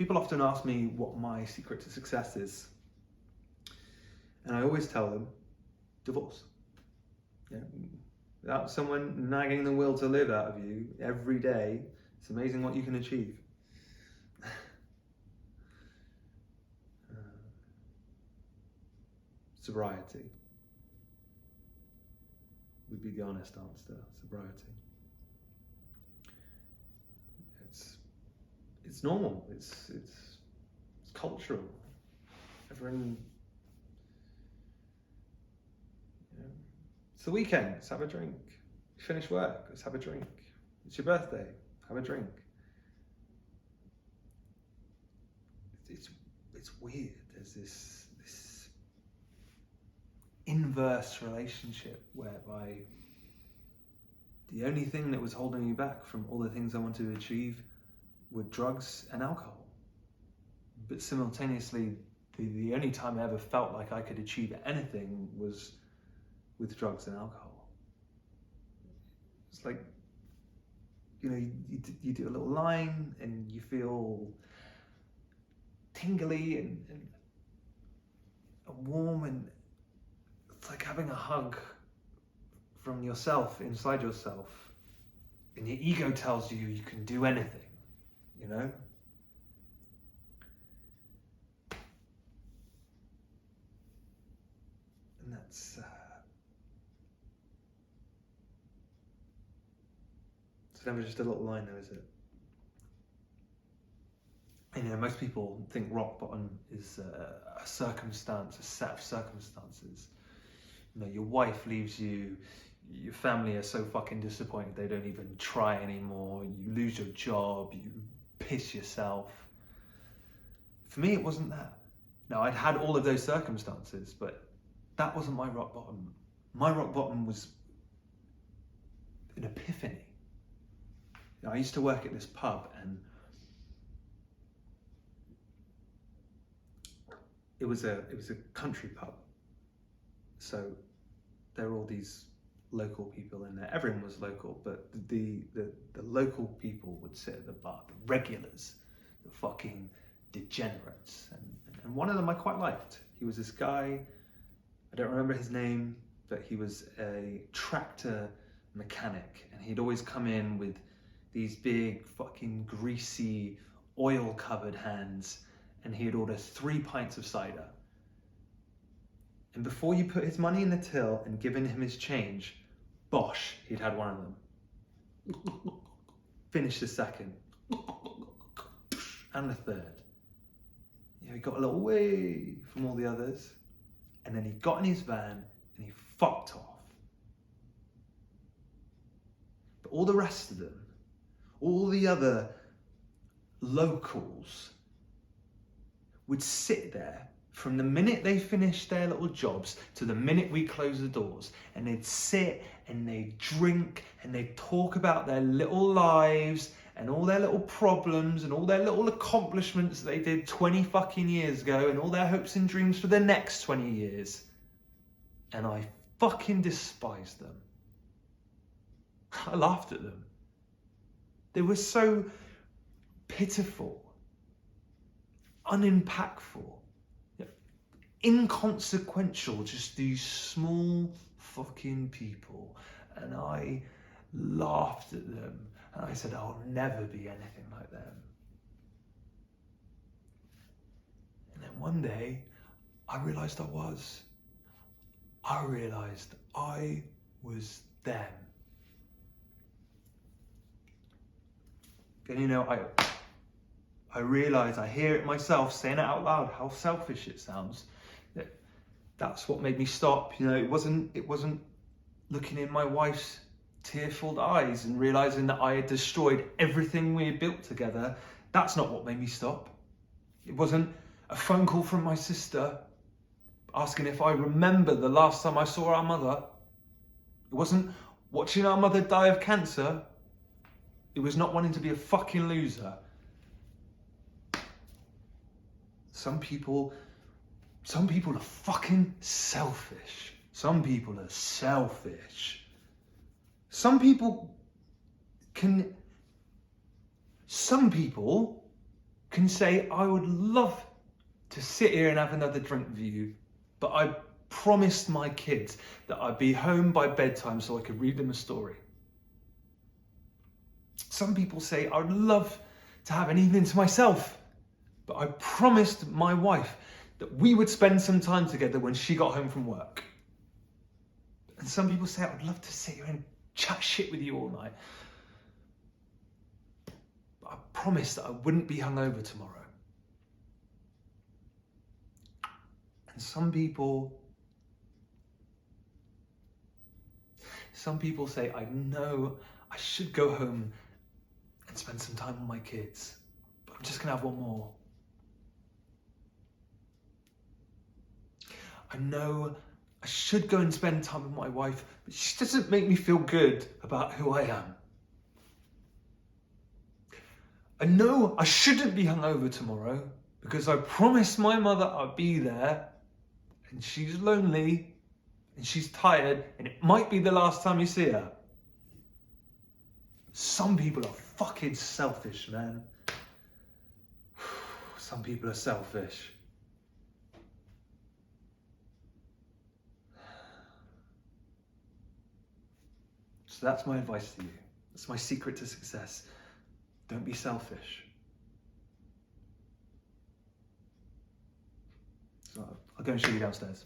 People often ask me what my secret to success is. And I always tell them, divorce. Yeah. Without someone nagging the will to live out of you every day, it's amazing what you can achieve. Sobriety would be the honest answer. Sobriety. It's normal. It's cultural. Everyone. It's the weekend. Let's have a drink. You finish work. Let's have a drink. It's your birthday. Have a drink. It's weird. There's this inverse relationship whereby the only thing that was holding me back from all the things I wanted to achieve were drugs and alcohol. But simultaneously, the only time I ever felt like I could achieve anything was with drugs and alcohol. It's like, you do a little line and you feel tingly and warm, and it's like having a hug from yourself, inside yourself, and your ego tells you you can do anything, And that's it's never just a little line though, is it? Most people think rock bottom is a circumstance, a set of circumstances. Your wife leaves you, your family are so fucking disappointed they don't even try anymore, you lose your job, you piss yourself. For me, it wasn't that. Now, I'd had all of those circumstances, but that wasn't my rock bottom. My rock bottom was an epiphany. I used to work at this pub, and it was a country pub. So there were all these local people in there. Everyone was local, but the local people would sit at the bar, the regulars, the fucking degenerates. And one of them I quite liked. He was this guy, I don't remember his name, but he was a tractor mechanic, and he'd always come in with these big fucking greasy oil covered hands, and he'd order 3 pints of cider. And before you put his money in the till and given him his change, bosh, he'd had one of them. Finish the second. And the third. He got a little way from all the others. And then he got in his van and he fucked off. But all the rest of them, all the other locals, would sit there from the minute they finished their little jobs to the minute we closed the doors, and they'd sit and they'd drink and they'd talk about their little lives and all their little problems and all their little accomplishments that they did 20 fucking years ago and all their hopes and dreams for the next 20 years. And I fucking despised them. I laughed at them. They were so pitiful, unimpactful, inconsequential, just these small fucking people. And I laughed at them and I said, I'll never be anything like them. And then one day I realized I was. I realized I was them. And I realize, I hear it myself, saying it out loud, how selfish it sounds. That's what made me stop. It wasn't looking in my wife's tearful eyes and realizing that I had destroyed everything we had built together. That's not what made me stop. It wasn't a phone call from my sister asking if I remember the last time I saw our mother. It wasn't watching our mother die of cancer. It was not wanting to be a fucking loser. Some people are fucking selfish. Some people are selfish. Some people can say, I would love to sit here and have another drink with you, but I promised my kids that I'd be home by bedtime so I could read them a story. Some people say, I would love to have an evening to myself, but I promised my wife that we would spend some time together when she got home from work. And some people say, I would love to sit here and chat shit with you all night, but I promised that I wouldn't be hungover tomorrow. And some people say, I know I should go home and spend some time with my kids, but I'm just gonna have one more. I know I should go and spend time with my wife, but she doesn't make me feel good about who I am. I know I shouldn't be hungover tomorrow because I promised my mother I'd be there, and she's lonely and she's tired and it might be the last time you see her. Some people are fucking selfish, man. Some people are selfish. So that's my advice to you. That's my secret to success. Don't be selfish. So I'll go and show you downstairs.